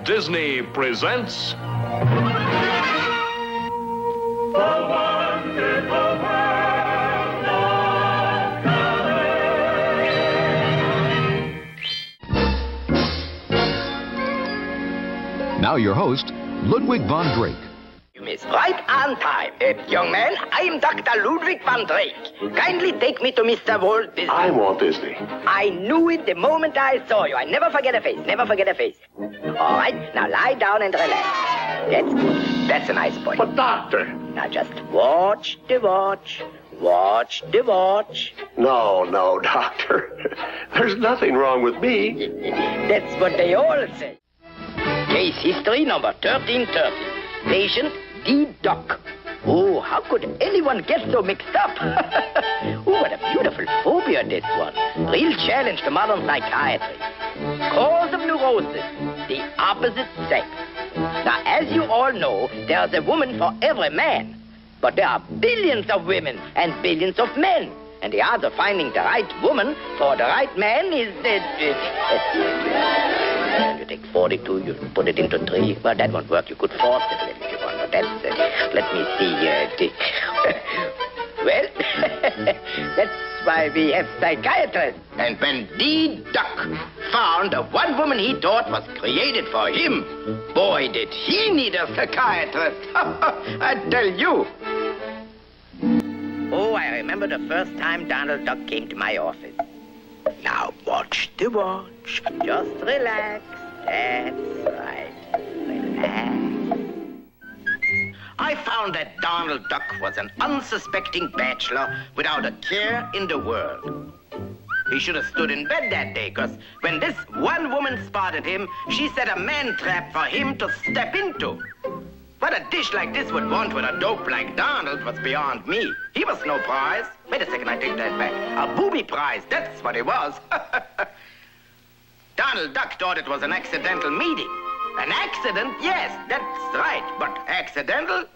Disney presents... Now your host, Ludwig Von Drake. You miss right on time. Young man, I am Dr. Ludwig Von Drake. Kindly take me to Mr. Walt Disney. I'm Walt Disney. I knew it the moment I saw you. I never forget a face, never forget a face. All right, now lie down and relax. That's good. That's a nice boy. But, Doctor... Now just watch the watch. Watch the watch. No, Doctor. There's nothing wrong with me. That's what they all say. Case history number 1330. Patient D. Duck. Oh, how could anyone get so mixed up? Oh, what a beautiful phobia, this one. Real challenge to modern psychiatry. Cause of neurosis, the opposite sex. Now, as you all know, there's a woman for every man. But there are billions of women and billions of men. And the odds of finding the right woman for the right man is... you take 42, you put it into 3. Well, that won't work. You could force it a little if you want. But that's... let me see. Well, that's why we have psychiatrists. And when D. Duck found the one woman he thought was created for him, boy, did he need a psychiatrist. I tell you. Oh, I remember the first time Donald Duck came to my office. Now watch the watch. Just relax. That's right. Relax. I found that Donald Duck was an unsuspecting bachelor without a care in the world. He should have stood in bed that day, because when this one woman spotted him, she set a man trap for him to step into. What a dish like this would want with a dope like Donald was beyond me. He was no prize. Wait a second, I take that back. A booby prize, that's what he was. Donald Duck thought it was an accidental meeting. An accident? Yes, that's right. But accidental?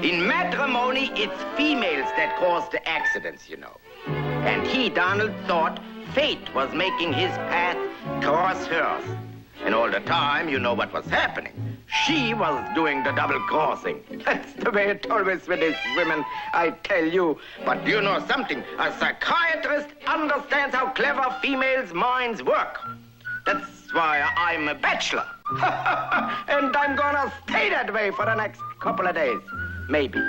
In matrimony, it's females that cause the accidents, you know. And he, Donald, thought fate was making his path cross hers. And all the time, you know what was happening. She was doing the double crossing. That's the way it always with these women, I tell you. But you know something? A psychiatrist understands how clever females' minds work. That's why I'm a bachelor. And I'm gonna stay that way for the next couple of days. Maybe.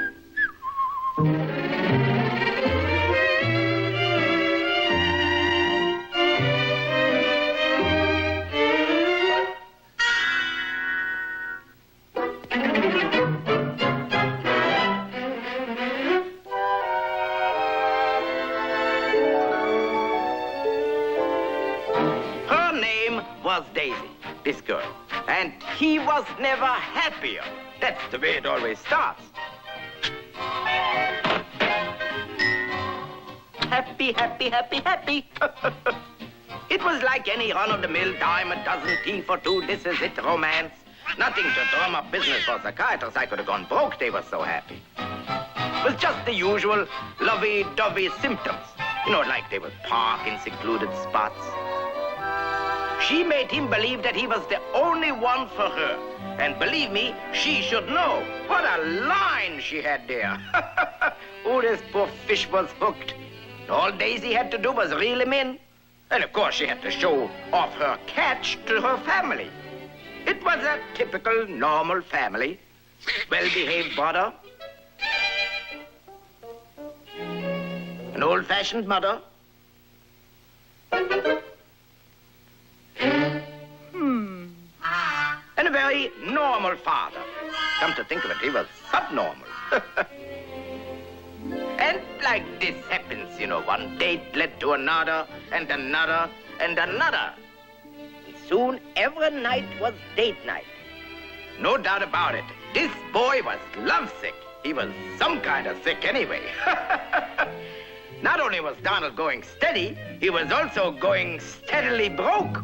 Was Daisy, this girl, and he was never happier. That's the way it always starts. Happy, happy, happy, happy. It was like any run-of-the-mill dime a dozen tea for two, this is it romance. Nothing to drum up business for psychiatrists. I could have gone broke, they were so happy. It was just the usual lovey-dovey symptoms. You know, like they would park in secluded spots. She made him believe that he was the only one for her. And believe me, she should know. What a line she had there. Oh, this poor fish was hooked. All Daisy had to do was reel him in. And of course, she had to show off her catch to her family. It was a typical, normal family. Well-behaved brother. An old-fashioned mother. And a very normal father. Come to think of it, he was subnormal. And like this happens, you know, one date led to another, and another, and another. And soon every night was date night. No doubt about it, this boy was lovesick. He was some kind of sick anyway. Not only was Donald going steady, he was also going steadily broke.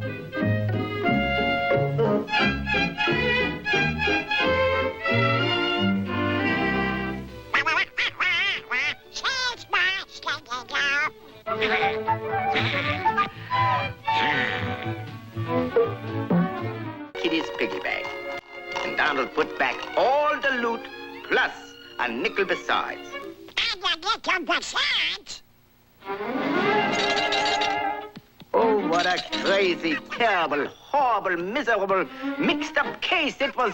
back all the loot, plus a nickel besides. And a nickel besides? Oh, what a crazy, terrible, horrible, miserable, mixed-up case. I felt,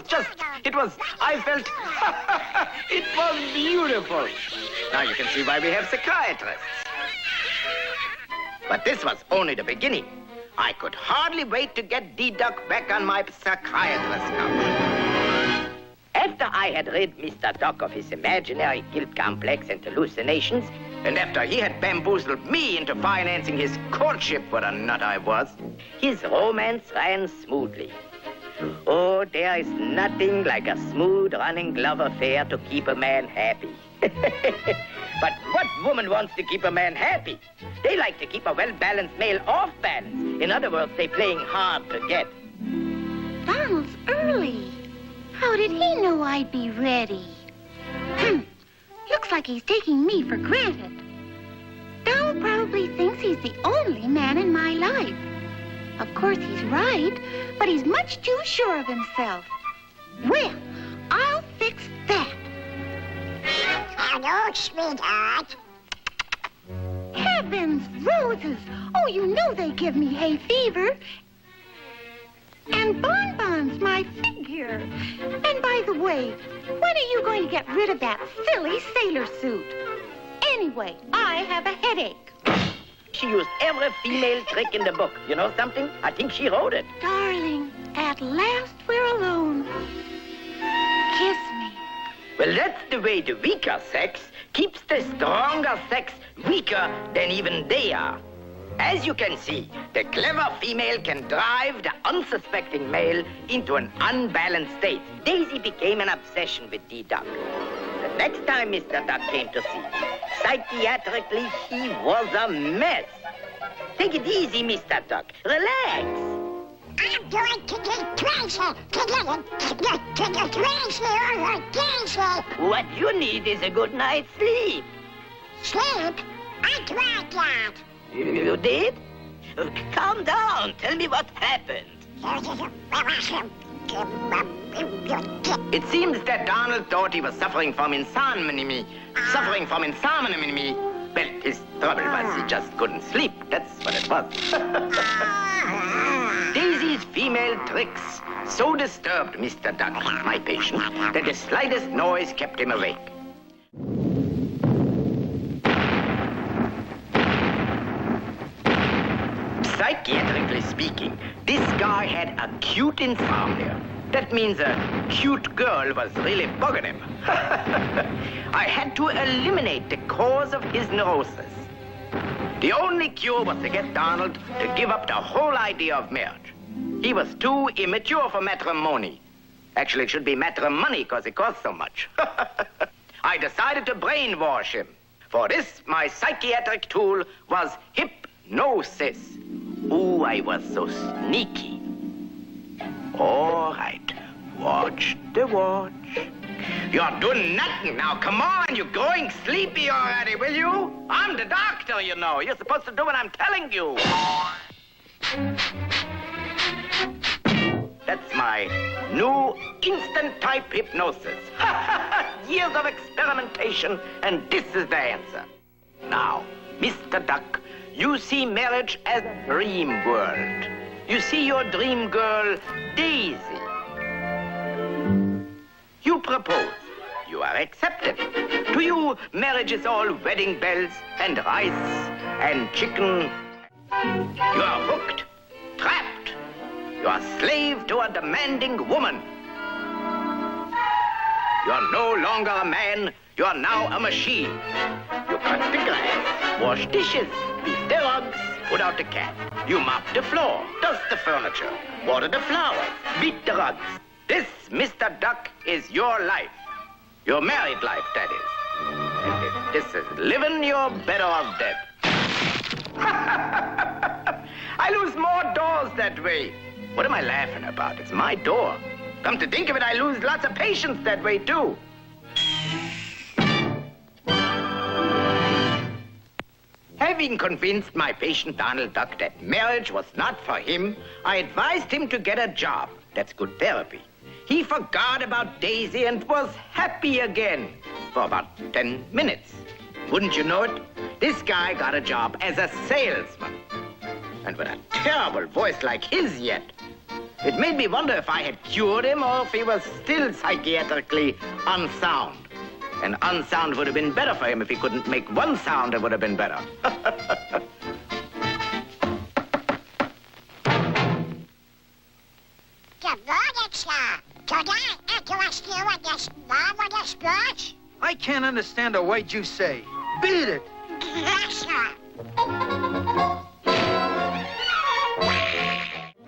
it was beautiful. Now you can see why we have psychiatrists. But this was only the beginning. I could hardly wait to get D-Duck back on my psychiatrist couch. After I had rid Mr. Duck of his imaginary guilt complex and hallucinations, and after he had bamboozled me into financing his courtship, what a nut I was, his romance ran smoothly. Oh, there is nothing like a smooth-running love affair to keep a man happy. But what woman wants to keep a man happy? They like to keep a well-balanced male off balance. In other words, they're playing hard to get. Donald's early. How did he know I'd be ready? Looks like he's taking me for granted. Donald probably thinks he's the only man in my life. Of course, he's right, but he's much too sure of himself. Well, I'll fix that. Hello, sweetheart. Heavens, roses! Oh, you know they give me hay fever. And bonbons, my figure. And by the way, when are you going to get rid of that silly sailor suit? Anyway, I have a headache. She used every female trick in the book. You know something? I think she wrote it. Darling, at last we're alone. Kiss me. Well, that's the way the weaker sex keeps the stronger sex weaker than even they are. As you can see, the clever female can drive the unsuspecting male into an unbalanced state. Daisy became an obsession with D-Duck. The next time Mr. Duck came to see me, psychiatrically, he was a mess. Take it easy, Mr. Duck. Relax. I'm going to get crazy. To get crazy or crazy. What you need is a good night's sleep. Sleep? I tried that. You did? Calm down. Tell me what happened. It seems that Donald thought he was suffering from insomnia. Well, his trouble was he just couldn't sleep. That's what it was. Daisy's female tricks so disturbed Mr. Duck, my patient, that the slightest noise kept him awake. Psychiatrically speaking, this guy had acute insomnia. That means a cute girl was really bugging him. I had to eliminate the cause of his neurosis. The only cure was to get Donald to give up the whole idea of marriage. He was too immature for matrimony. Actually, it should be matrimony because it costs so much. I decided to brainwash him. For this, my psychiatric tool was hypnosis. Ooh, I was so sneaky. All right, watch the watch. You're doing nothing now. Come on, you're growing sleepy already, will you? I'm the doctor, you know. You're supposed to do what I'm telling you. That's my new instant type hypnosis. Years of experimentation, and this is the answer. Now, Mr. Duck, you see marriage as a dream world. You see your dream girl, Daisy. You propose. You are accepted. To you, marriage is all wedding bells and rice and chicken. You are hooked, trapped. You are slave to a demanding woman. You are no longer a man. You are now a machine. You cut the grass, wash dishes, beat the rugs, put out the cat. You mop the floor, dust the furniture, water the flowers, beat the rugs. This, Mr. Duck, is your life. Your married life, that is. And if this is living, you're better off dead. I lose more doors that way. What am I laughing about? It's my door. Come to think of it, I lose lots of patients that way, too. Having convinced my patient Donald Duck that marriage was not for him, I advised him to get a job. That's good therapy. He forgot about Daisy and was happy again for about 10 minutes. Wouldn't you know it? This guy got a job as a salesman. And with a terrible voice like his yet. It made me wonder if I had cured him or if he was still psychiatrically unsound. And unsound would have been better for him if he couldn't make one sound. It would have been better. Good morning, sir. Could I interest you in this marvelous brush? I can't understand a word you say. Beat it. Yes, sir.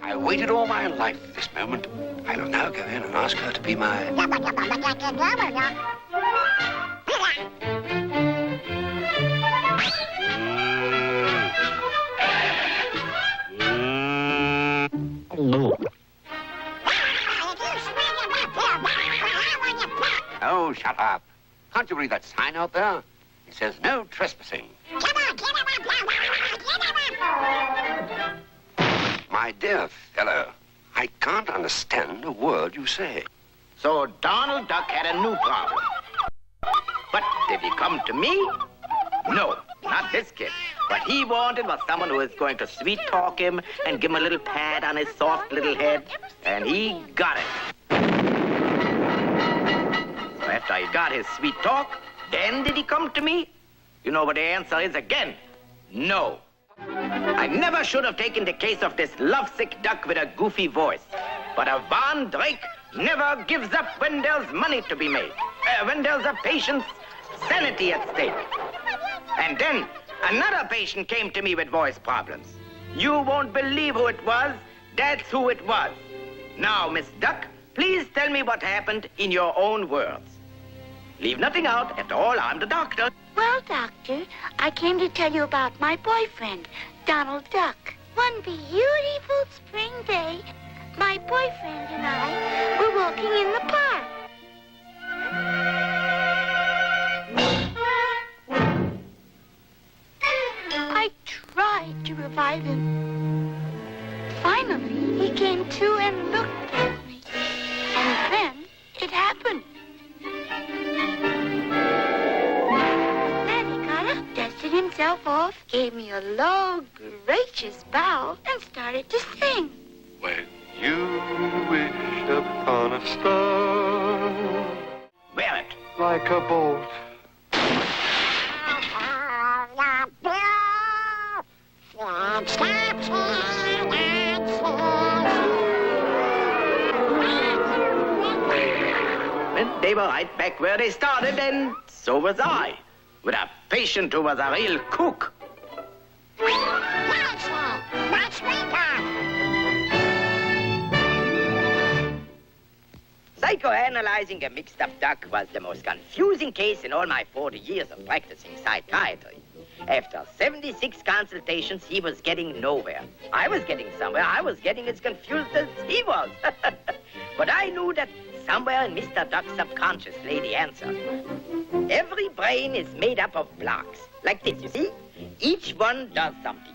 I waited all my life for this moment. I will now go in and ask her to be my... Oh, shut up. Can't you read that sign out there? It says no trespassing. My dear fellow, I can't understand a word you say. So Donald Duck had a new problem. But did he come to me? No, not this kid. What he wanted was someone who was going to sweet-talk him and give him a little pat on his soft little head. And he got it. So after he got his sweet talk, then did he come to me? You know what the answer is again. No. I never should have taken the case of this lovesick duck with a goofy voice. But a Von Drake never gives up when there's money to be made. When there's a patient's sanity at stake. And then another patient came to me with voice problems. You won't believe who it was. That's who it was. Now, Miss Duck, please tell me what happened in your own words. Leave nothing out. After all, I'm the doctor. Well, Doctor, I came to tell you about my boyfriend, Donald Duck. One beautiful spring day, my boyfriend and I were walking in the park. I tried to revive him. Finally, he came to and looked at me. And then it happened. Dusted himself off, gave me a low, gracious bow, and started to sing. When you wish upon a star, Wear it. like a bolt. And they were right back where they started, and so was I. With a patient who was a real kook. Psychoanalyzing a mixed-up duck was the most confusing case in all my 40 years of practicing psychiatry. After 76 consultations, he was getting nowhere. I was getting somewhere. I was getting as confused as he was. But I knew that somewhere in Mr. Duck's subconscious lay the answer. Every brain is made up of blocks. Like this, you see? Each one does something.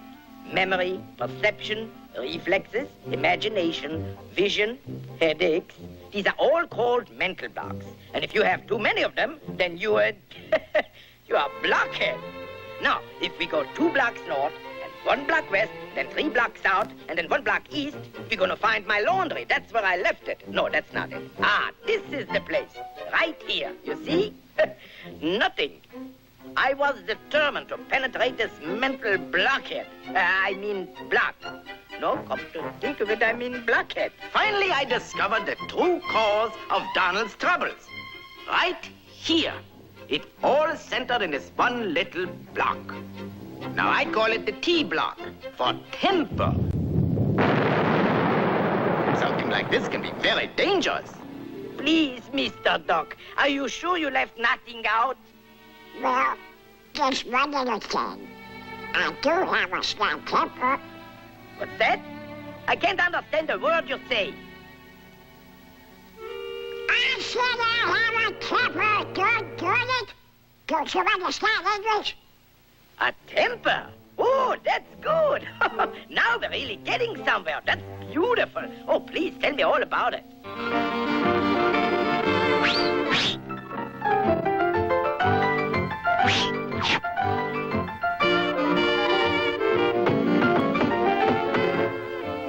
Memory, perception, reflexes, imagination, vision, headaches. These are all called mental blocks. And if you have too many of them, then you are a blockhead. Now, if we go 2 blocks north, and 1 block west, then 3 blocks south, and then 1 block east, we're going to find my laundry. That's where I left it. No, that's not it. Ah, this is the place. Right here. You see? Nothing. I was determined to penetrate this mental blockhead. Block. No, come to think of it, I mean blockhead. Finally, I discovered the true cause of Donald's troubles. Right here. It all centered in this one little block. Now, I call it the T block for temper. Something like this can be very dangerous. Please, Mr. Duck, are you sure you left nothing out? Well, just one little thing. I do have a strong temper. What's that? I can't understand a word you say. I said I have a temper, darn it. Don't you understand English? A temper? Oh, that's good. Now we're really getting somewhere. That's beautiful. Oh, please tell me all about it.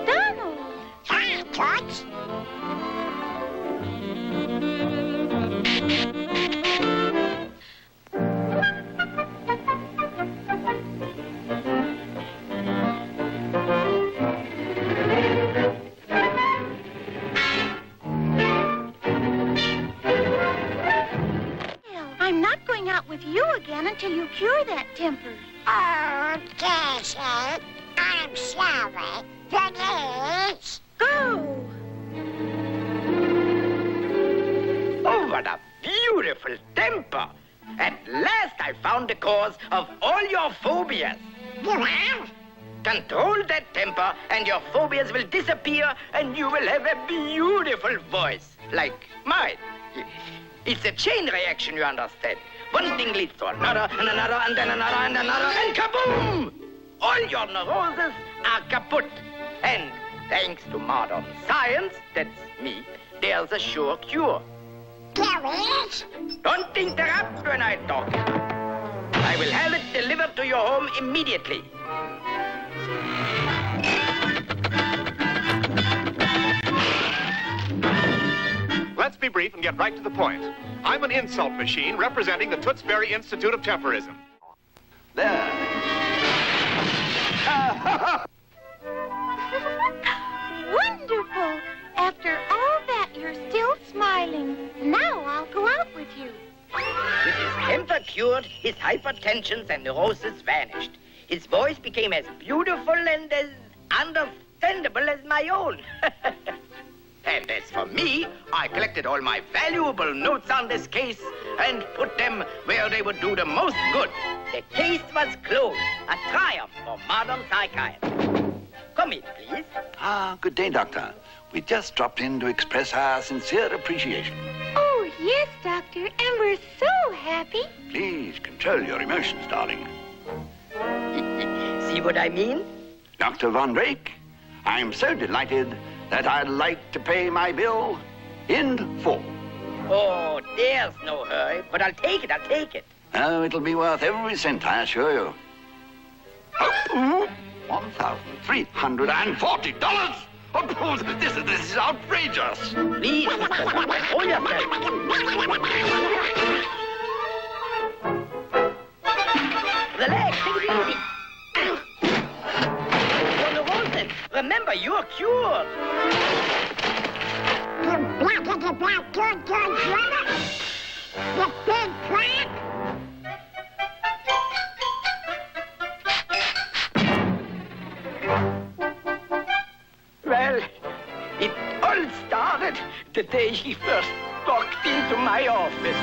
Donald! Hi, Toots. I'm not going out with you again until you cure that temper. Oh, Daisy, I'm sorry. Please. Go! Oh, what a beautiful temper. At last I found the cause of all your phobias. You have? Control that temper and your phobias will disappear and you will have a beautiful voice, like mine. It's a chain reaction, you understand. One thing leads to another, and another, and then another, and another, and kaboom! All your neuroses are kaput. And thanks to modern science, that's me, there's a sure cure. There is? Don't interrupt when I talk. I will have it delivered to your home immediately. Let's be brief and get right to the point. I'm an insult machine representing the Tewksbury Institute of Temperism. There. Wonderful! After all that, you're still smiling. Now I'll go out with you. With his temper cured, his hypertensions and neurosis vanished. His voice became as beautiful and as understandable as my own. And as for me, I collected all my valuable notes on this case and put them where they would do the most good. The case was closed. A triumph for modern psychiatry. Come in, please. Ah, good day, Doctor. We just dropped in to express our sincere appreciation. Oh, yes, Doctor, and we're so happy. Please control your emotions, darling. See what I mean? Dr. Von Drake, I'm so delighted that I'd like to pay my bill in full. Oh, there's no hurry, but I'll take it, I'll take it. Oh, it'll be worth every cent, I assure you. Oh, $1,340. Oh, this is outrageous. Please, Mr. Von, control yourself. Relax, take it easy. Your neurosis. Remember, you're cured. You blackety black good brother? You big crap? Well, it all started the day he first walked into my office.